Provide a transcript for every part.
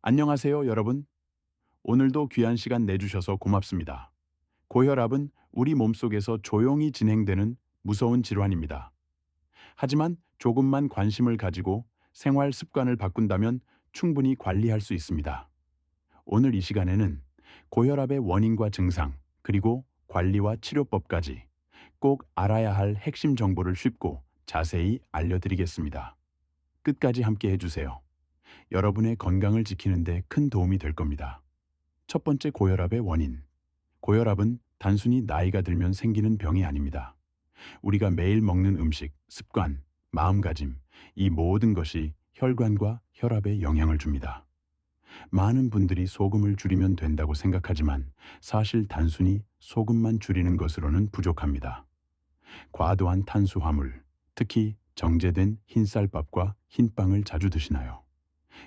안녕하세요, 여러분. 오늘도 귀한 시간 내주셔서 고맙습니다. 고혈압은 우리 몸속에서 조용히 진행되는 무서운 질환입니다. 하지만 조금만 관심을 가지고 생활 습관을 바꾼다면 충분히 관리할 수 있습니다. 오늘 이 시간에는 고혈압의 원인과 증상, 그리고 관리와 치료법까지 꼭 알아야 할 핵심 정보를 쉽고 자세히 알려드리겠습니다. 끝까지 함께 해주세요. 여러분의 건강을 지키는 데 큰 도움이 될 겁니다. 첫 번째, 고혈압의 원인. 고혈압은 단순히 나이가 들면 생기는 병이 아닙니다. 우리가 매일 먹는 음식, 습관, 마음가짐, 이 모든 것이 혈관과 혈압에 영향을 줍니다. 많은 분들이 소금을 줄이면 된다고 생각하지만 사실 단순히 소금만 줄이는 것으로는 부족합니다. 과도한 탄수화물, 특히 정제된 흰쌀밥과 흰빵을 자주 드시나요?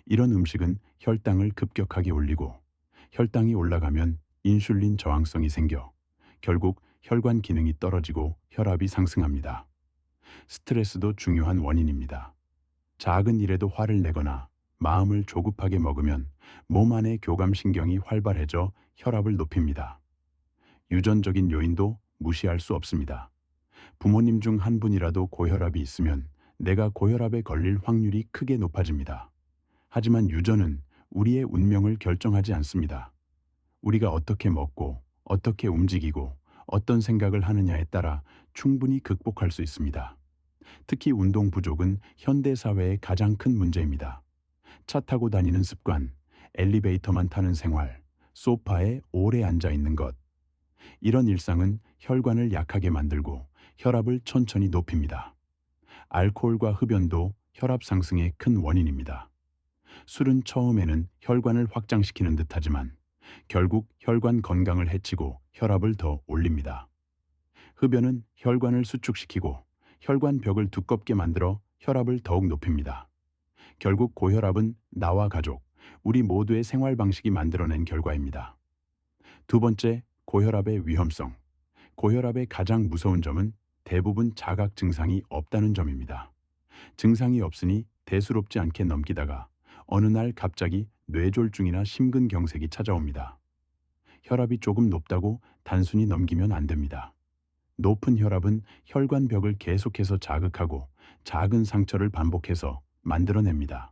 이런 음식은 혈당을 급격하게 올리고, 혈당이 올라가면 인슐린 저항성이 생겨 결국 혈관 기능이 떨어지고 혈압이 상승합니다. 스트레스도 중요한 원인입니다. 작은 일에도 화를 내거나 마음을 조급하게 먹으면 몸 안의 교감신경이 활발해져 혈압을 높입니다. 유전적인 요인도 무시할 수 없습니다. 부모님 중 한 분이라도 고혈압이 있으면 내가 고혈압에 걸릴 확률이 크게 높아집니다. 하지만 유전은 우리의 운명을 결정하지 않습니다. 우리가 어떻게 먹고, 어떻게 움직이고, 어떤 생각을 하느냐에 따라 충분히 극복할 수 있습니다. 특히 운동 부족은 현대 사회의 가장 큰 문제입니다. 차 타고 다니는 습관, 엘리베이터만 타는 생활, 소파에 오래 앉아 있는 것. 이런 일상은 혈관을 약하게 만들고 혈압을 천천히 높입니다. 알코올과 흡연도 혈압 상승의 큰 원인입니다. 술은 처음에는 혈관을 확장시키는 듯하지만 결국 혈관 건강을 해치고 혈압을 더 올립니다. 흡연은 혈관을 수축시키고 혈관 벽을 두껍게 만들어 혈압을 더욱 높입니다. 결국 고혈압은 나와 가족, 우리 모두의 생활 방식이 만들어낸 결과입니다. 두 번째, 고혈압의 위험성. 고혈압의 가장 무서운 점은 대부분 자각 증상이 없다는 점입니다. 증상이 없으니 대수롭지 않게 넘기다가 어느 날 갑자기 뇌졸중이나 심근경색이 찾아옵니다. 혈압이 조금 높다고 단순히 넘기면 안 됩니다. 높은 혈압은 혈관벽을 계속해서 자극하고 작은 상처를 반복해서 만들어냅니다.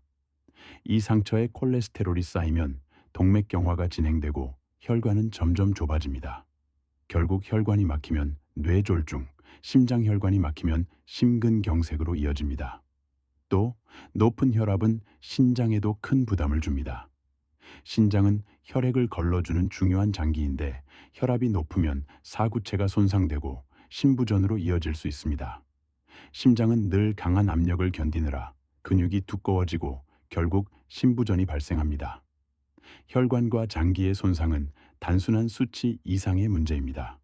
이 상처에 콜레스테롤이 쌓이면 동맥경화가 진행되고 혈관은 점점 좁아집니다. 결국 혈관이 막히면 뇌졸중, 심장혈관이 막히면 심근경색으로 이어집니다. 또 높은 혈압은 신장에도 큰 부담을 줍니다. 신장은 혈액을 걸러주는 중요한 장기인데 혈압이 높으면 사구체가 손상되고 심부전으로 이어질 수 있습니다. 심장은 늘 강한 압력을 견디느라 근육이 두꺼워지고 결국 심부전이 발생합니다. 혈관과 장기의 손상은 단순한 수치 이상의 문제입니다.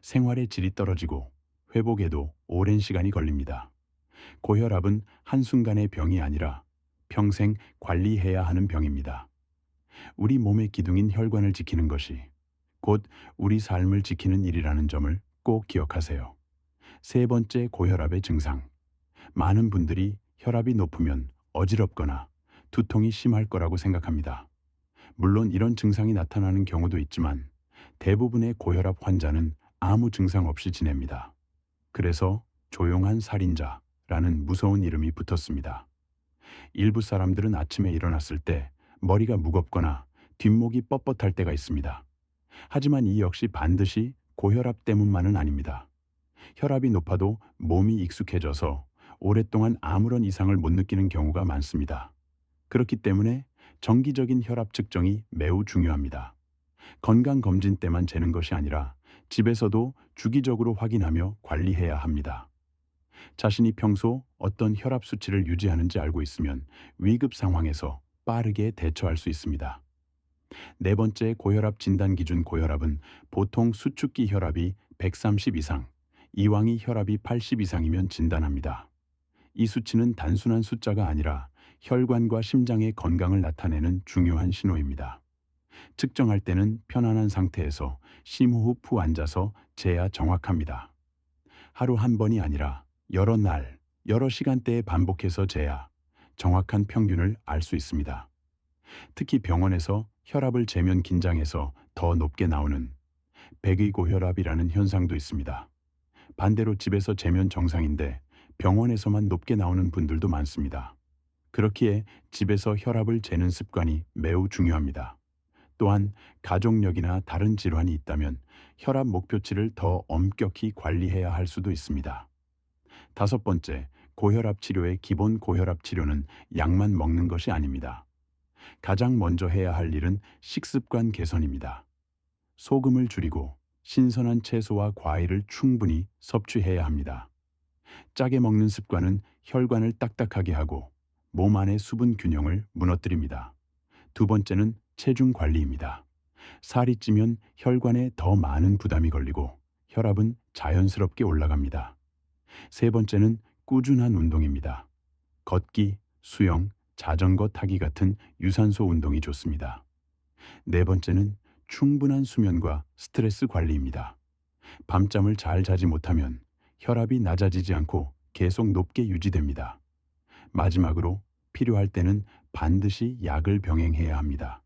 생활의 질이 떨어지고 회복에도 오랜 시간이 걸립니다. 고혈압은 한순간의 병이 아니라 평생 관리해야 하는 병입니다. 우리 몸의 기둥인 혈관을 지키는 것이 곧 우리 삶을 지키는 일이라는 점을 꼭 기억하세요. 세 번째, 고혈압의 증상. 많은 분들이 혈압이 높으면 어지럽거나 두통이 심할 거라고 생각합니다. 물론 이런 증상이 나타나는 경우도 있지만 대부분의 고혈압 환자는 아무 증상 없이 지냅니다. 그래서 조용한 살인자라는 무서운 이름이 붙었습니다. 일부 사람들은 아침에 일어났을 때 머리가 무겁거나 뒷목이 뻣뻣할 때가 있습니다. 하지만 이 역시 반드시 고혈압 때문만은 아닙니다. 혈압이 높아도 몸이 익숙해져서 오랫동안 아무런 이상을 못 느끼는 경우가 많습니다. 그렇기 때문에 정기적인 혈압 측정이 매우 중요합니다. 건강검진 때만 재는 것이 아니라 집에서도 주기적으로 확인하며 관리해야 합니다. 자신이 평소 어떤 혈압 수치를 유지하는지 알고 있으면 위급 상황에서 빠르게 대처할 수 있습니다. 네 번째, 고혈압 진단 기준. 고혈압은 보통 수축기 혈압이 130 이상, 이왕이 혈압이 80 이상이면 진단합니다. 이 수치는 단순한 숫자가 아니라 혈관과 심장의 건강을 나타내는 중요한 신호입니다. 측정할 때는 편안한 상태에서 심호흡 후 앉아서 재야 정확합니다. 하루 한 번이 아니라 여러 날, 여러 시간대에 반복해서 재야 정확한 평균을 알 수 있습니다. 특히 병원에서 혈압을 재면 긴장해서 더 높게 나오는 백의고혈압이라는 현상도 있습니다. 반대로 집에서 재면 정상인데 병원에서만 높게 나오는 분들도 많습니다. 그렇기에 집에서 혈압을 재는 습관이 매우 중요합니다. 또한 가족력이나 다른 질환이 있다면 혈압 목표치를 더 엄격히 관리해야 할 수도 있습니다. 다섯 번째, 고혈압 치료의 기본 고혈압 치료는 약만 먹는 것이 아닙니다. 가장 먼저 해야 할 일은 식습관 개선입니다. 소금을 줄이고 신선한 채소와 과일을 충분히 섭취해야 합니다. 짜게 먹는 습관은 혈관을 딱딱하게 하고 몸 안의 수분 균형을 무너뜨립니다. 두 번째는 체중 관리입니다. 살이 찌면 혈관에 더 많은 부담이 걸리고 혈압은 자연스럽게 올라갑니다. 세 번째는 꾸준한 운동입니다. 걷기, 수영, 자전거 타기 같은 유산소 운동이 좋습니다. 네 번째는 충분한 수면과 스트레스 관리입니다. 밤잠을 잘 자지 못하면 혈압이 낮아지지 않고 계속 높게 유지됩니다. 마지막으로 필요할 때는 반드시 약을 병행해야 합니다.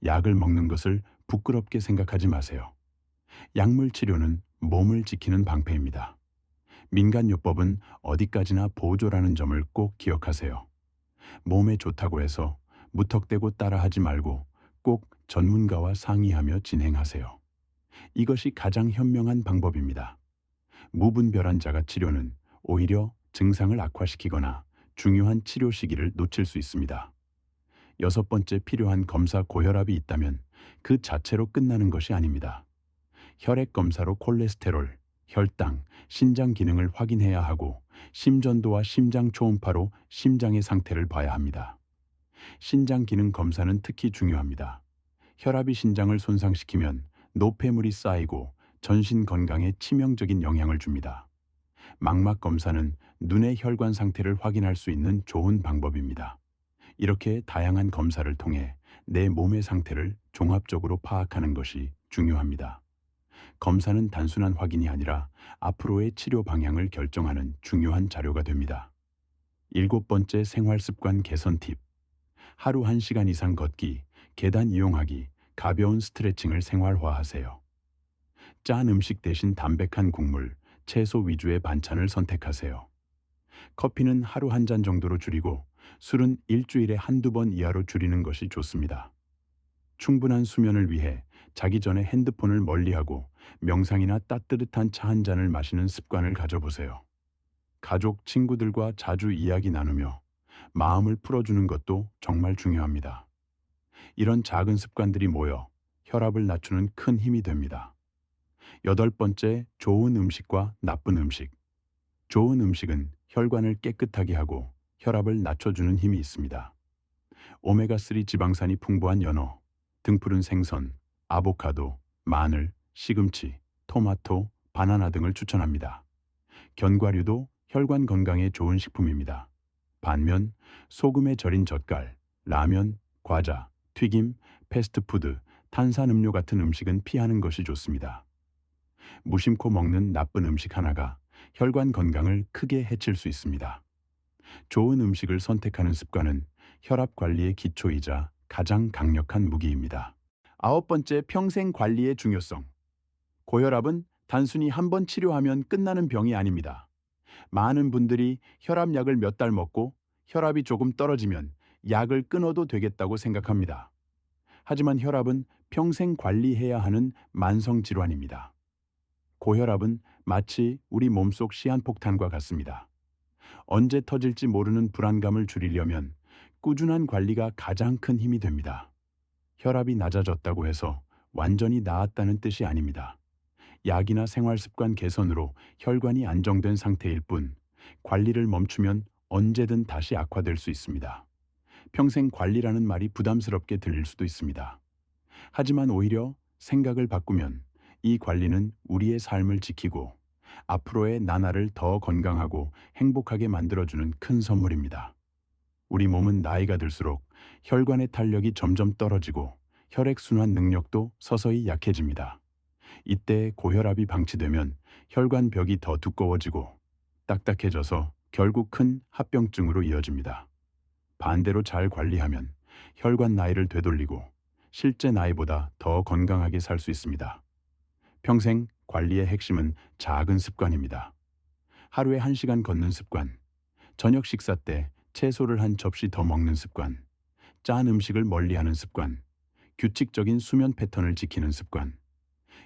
약을 먹는 것을 부끄럽게 생각하지 마세요. 약물 치료는 몸을 지키는 방패입니다. 민간요법은 어디까지나 보조라는 점을 꼭 기억하세요. 몸에 좋다고 해서 무턱대고 따라하지 말고 꼭 전문가와 상의하며 진행하세요. 이것이 가장 현명한 방법입니다. 무분별한 자가 치료는 오히려 증상을 악화시키거나 중요한 치료 시기를 놓칠 수 있습니다. 여섯 번째, 필요한 검사 고혈압이 있다면 그 자체로 끝나는 것이 아닙니다. 혈액 검사로 콜레스테롤, 혈당, 신장 기능을 확인해야 하고 심전도와 심장 초음파로 심장의 상태를 봐야 합니다. 신장 기능 검사는 특히 중요합니다. 혈압이 신장을 손상시키면 노폐물이 쌓이고 전신 건강에 치명적인 영향을 줍니다. 망막 검사는 눈의 혈관 상태를 확인할 수 있는 좋은 방법입니다. 이렇게 다양한 검사를 통해 내 몸의 상태를 종합적으로 파악하는 것이 중요합니다. 검사는 단순한 확인이 아니라 앞으로의 치료 방향을 결정하는 중요한 자료가 됩니다. 일곱 번째, 생활 습관 개선 팁. 하루 1시간 이상 걷기, 계단 이용하기, 가벼운 스트레칭을 생활화하세요. 짠 음식 대신 담백한 국물, 채소 위주의 반찬을 선택하세요. 커피는 하루 1잔 정도로 줄이고 술은 일주일에 한두 번 이하로 줄이는 것이 좋습니다. 충분한 수면을 위해 자기 전에 핸드폰을 멀리하고 명상이나 따뜻한 차 한 잔을 마시는 습관을 가져보세요. 가족, 친구들과 자주 이야기 나누며 마음을 풀어주는 것도 정말 중요합니다. 이런 작은 습관들이 모여 혈압을 낮추는 큰 힘이 됩니다. 여덟 번째, 좋은 음식과 나쁜 음식. 좋은 음식은 혈관을 깨끗하게 하고 혈압을 낮춰주는 힘이 있습니다. 오메가3 지방산이 풍부한 연어, 등푸른 생선, 아보카도, 마늘, 시금치, 토마토, 바나나 등을 추천합니다. 견과류도 혈관 건강에 좋은 식품입니다. 반면 소금에 절인 젓갈, 라면, 과자, 튀김, 패스트푸드, 탄산음료 같은 음식은 피하는 것이 좋습니다. 무심코 먹는 나쁜 음식 하나가 혈관 건강을 크게 해칠 수 있습니다. 좋은 음식을 선택하는 습관은 혈압 관리의 기초이자 가장 강력한 무기입니다. 아홉 번째, 평생 관리의 중요성. 고혈압은 단순히 한 번 치료하면 끝나는 병이 아닙니다. 많은 분들이 혈압약을 몇 달 먹고 혈압이 조금 떨어지면 약을 끊어도 되겠다고 생각합니다. 하지만 혈압은 평생 관리해야 하는 만성 질환입니다. 고혈압은 마치 우리 몸속 시한폭탄과 같습니다. 언제 터질지 모르는 불안감을 줄이려면 꾸준한 관리가 가장 큰 힘이 됩니다. 혈압이 낮아졌다고 해서 완전히 나았다는 뜻이 아닙니다. 약이나 생활습관 개선으로 혈관이 안정된 상태일 뿐, 관리를 멈추면 언제든 다시 악화될 수 있습니다. 평생 관리라는 말이 부담스럽게 들릴 수도 있습니다. 하지만 오히려 생각을 바꾸면 이 관리는 우리의 삶을 지키고 앞으로의 나날을 더 건강하고 행복하게 만들어주는 큰 선물입니다. 우리 몸은 나이가 들수록 혈관의 탄력이 점점 떨어지고 혈액순환 능력도 서서히 약해집니다. 이때 고혈압이 방치되면 혈관 벽이 더 두꺼워지고 딱딱해져서 결국 큰 합병증으로 이어집니다. 반대로 잘 관리하면 혈관 나이를 되돌리고 실제 나이보다 더 건강하게 살 수 있습니다. 평생 관리의 핵심은 작은 습관입니다. 하루에 1시간 걷는 습관, 저녁 식사 때 채소를 한 접시 더 먹는 습관, 짠 음식을 멀리하는 습관, 규칙적인 수면 패턴을 지키는 습관.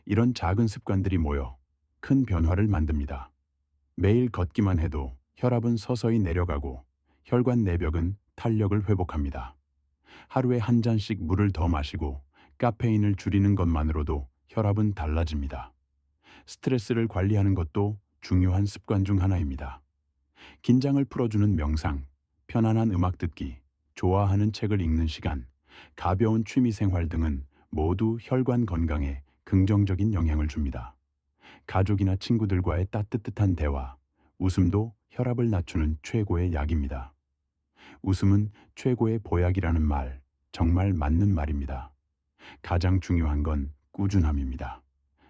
이런 작은 습관들이 모여 큰 변화를 만듭니다. 매일 걷기만 해도 혈압은 서서히 내려가고 혈관 내벽은 탄력을 회복합니다. 하루에 한 잔씩 물을 더 마시고 카페인을 줄이는 것만으로도 혈압은 달라집니다. 스트레스를 관리하는 것도 중요한 습관 중 하나입니다. 긴장을 풀어주는 명상, 편안한 음악 듣기, 좋아하는 책을 읽는 시간, 가벼운 취미 생활 등은 모두 혈관 건강에 긍정적인 영향을 줍니다. 가족이나 친구들과의 따뜻한 대화, 웃음도 혈압을 낮추는 최고의 약입니다. 웃음은 최고의 보약이라는 말, 정말 맞는 말입니다. 가장 중요한 건 꾸준함입니다.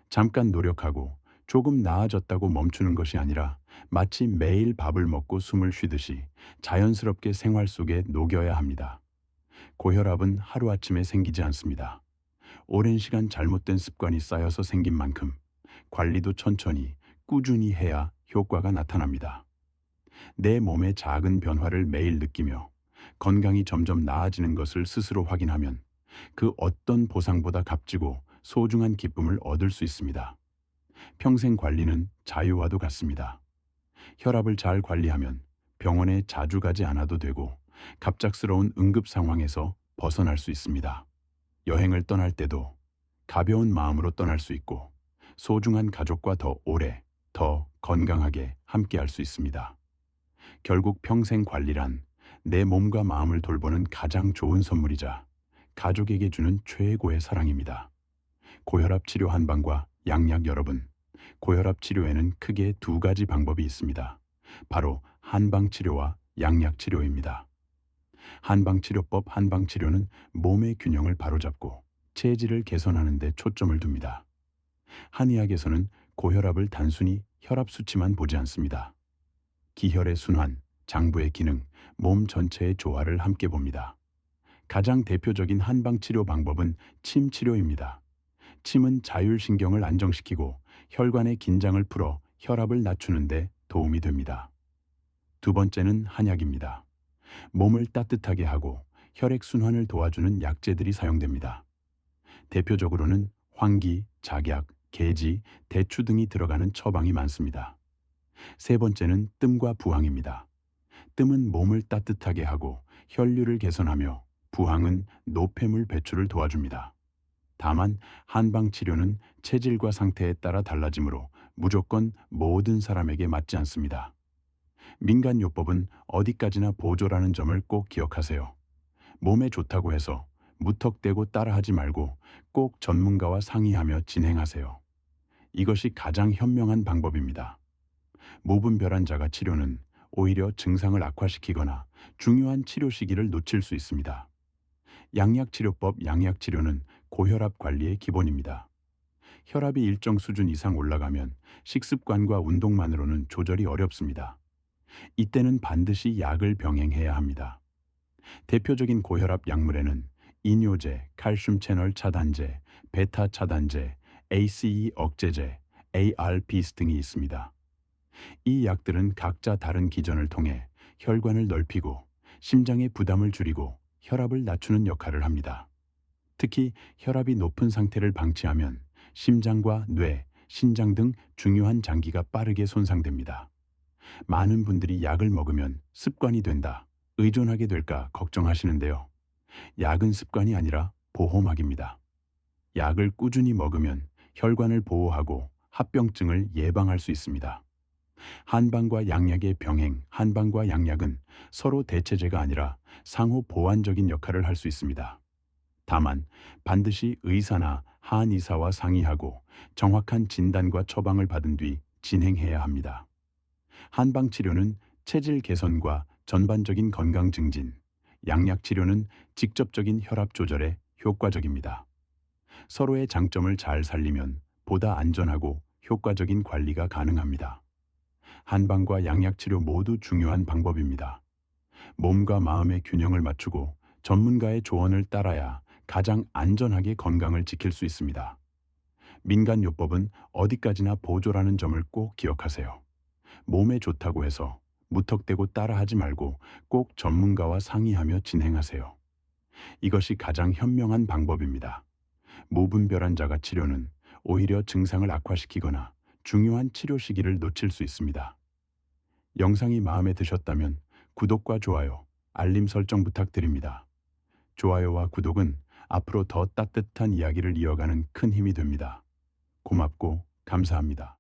잠깐 노력하고 조금 나아졌다고 멈추는 것이 아니라 마치 매일 밥을 먹고 숨을 쉬듯이 자연스럽게 생활 속에 녹여야 합니다. 고혈압은 하루아침에 생기지 않습니다. 오랜 시간 잘못된 습관이 쌓여서 생긴 만큼 관리도 천천히 꾸준히 해야 효과가 나타납니다. 내 몸의 작은 변화를 매일 느끼며 건강이 점점 나아지는 것을 스스로 확인하면 그 어떤 보상보다 값지고 소중한 기쁨을 얻을 수 있습니다. 평생 관리는 자유와도 같습니다. 혈압을 잘 관리하면 병원에 자주 가지 않아도 되고 갑작스러운 응급 상황에서 벗어날 수 있습니다. 여행을 떠날 때도 가벼운 마음으로 떠날 수 있고 소중한 가족과 더 오래, 더 건강하게 함께할 수 있습니다. 결국 평생 관리란 내 몸과 마음을 돌보는 가장 좋은 선물이자 가족에게 주는 최고의 사랑입니다. 고혈압 치료 한방과 양약 여러분, 고혈압 치료에는 크게 두 가지 방법이 있습니다. 바로 한방치료와 양약치료입니다. 한방치료법 한방치료는 몸의 균형을 바로잡고 체질을 개선하는 데 초점을 둡니다. 한의학에서는 고혈압을 단순히 혈압 수치만 보지 않습니다. 기혈의 순환, 장부의 기능, 몸 전체의 조화를 함께 봅니다. 가장 대표적인 한방치료 방법은 침치료입니다. 침은 자율신경을 안정시키고 혈관의 긴장을 풀어 혈압을 낮추는 데 도움이 됩니다. 두 번째는 한약입니다. 몸을 따뜻하게 하고 혈액순환을 도와주는 약재들이 사용됩니다. 대표적으로는 황기, 작약, 계지, 대추 등이 들어가는 처방이 많습니다. 세 번째는 뜸과 부항입니다. 뜸은 몸을 따뜻하게 하고 혈류를 개선하며 부항은 노폐물 배출을 도와줍니다. 다만 한방치료는 체질과 상태에 따라 달라지므로 무조건 모든 사람에게 맞지 않습니다. 민간요법은 어디까지나 보조라는 점을 꼭 기억하세요. 몸에 좋다고 해서 무턱대고 따라하지 말고 꼭 전문가와 상의하며 진행하세요. 이것이 가장 현명한 방법입니다. 무분별한 자가 치료는 오히려 증상을 악화시키거나 중요한 치료 시기를 놓칠 수 있습니다. 양약치료법 양약치료는 고혈압 관리의 기본입니다. 혈압이 일정 수준 이상 올라가면 식습관과 운동만으로는 조절이 어렵습니다. 이때는 반드시 약을 병행해야 합니다. 대표적인 고혈압 약물에는 이뇨제, 칼슘 채널 차단제, 베타 차단제, ACE 억제제, ARBs 등이 있습니다. 이 약들은 각자 다른 기전을 통해 혈관을 넓히고 심장의 부담을 줄이고 혈압을 낮추는 역할을 합니다. 특히 혈압이 높은 상태를 방치하면 심장과 뇌, 신장 등 중요한 장기가 빠르게 손상됩니다. 많은 분들이 약을 먹으면 습관이 된다, 의존하게 될까 걱정하시는데요. 약은 습관이 아니라 보호막입니다. 약을 꾸준히 먹으면 혈관을 보호하고 합병증을 예방할 수 있습니다. 한방과 양약의 병행, 한방과 양약은 서로 대체제가 아니라 상호 보완적인 역할을 할 수 있습니다. 다만 반드시 의사나 한의사와 상의하고 정확한 진단과 처방을 받은 뒤 진행해야 합니다. 한방치료는 체질 개선과 전반적인 건강 증진, 양약치료는 직접적인 혈압 조절에 효과적입니다. 서로의 장점을 잘 살리면 보다 안전하고 효과적인 관리가 가능합니다. 한방과 양약치료 모두 중요한 방법입니다. 몸과 마음의 균형을 맞추고 전문가의 조언을 따라야 가장 안전하게 건강을 지킬 수 있습니다. 민간요법은 어디까지나 보조라는 점을 꼭 기억하세요. 몸에 좋다고 해서 무턱대고 따라하지 말고 꼭 전문가와 상의하며 진행하세요. 이것이 가장 현명한 방법입니다. 무분별한 자가 치료는 오히려 증상을 악화시키거나 중요한 치료 시기를 놓칠 수 있습니다. 영상이 마음에 드셨다면 구독과 좋아요, 알림 설정 부탁드립니다. 좋아요와 구독은 앞으로 더 따뜻한 이야기를 이어가는 큰 힘이 됩니다. 고맙고 감사합니다.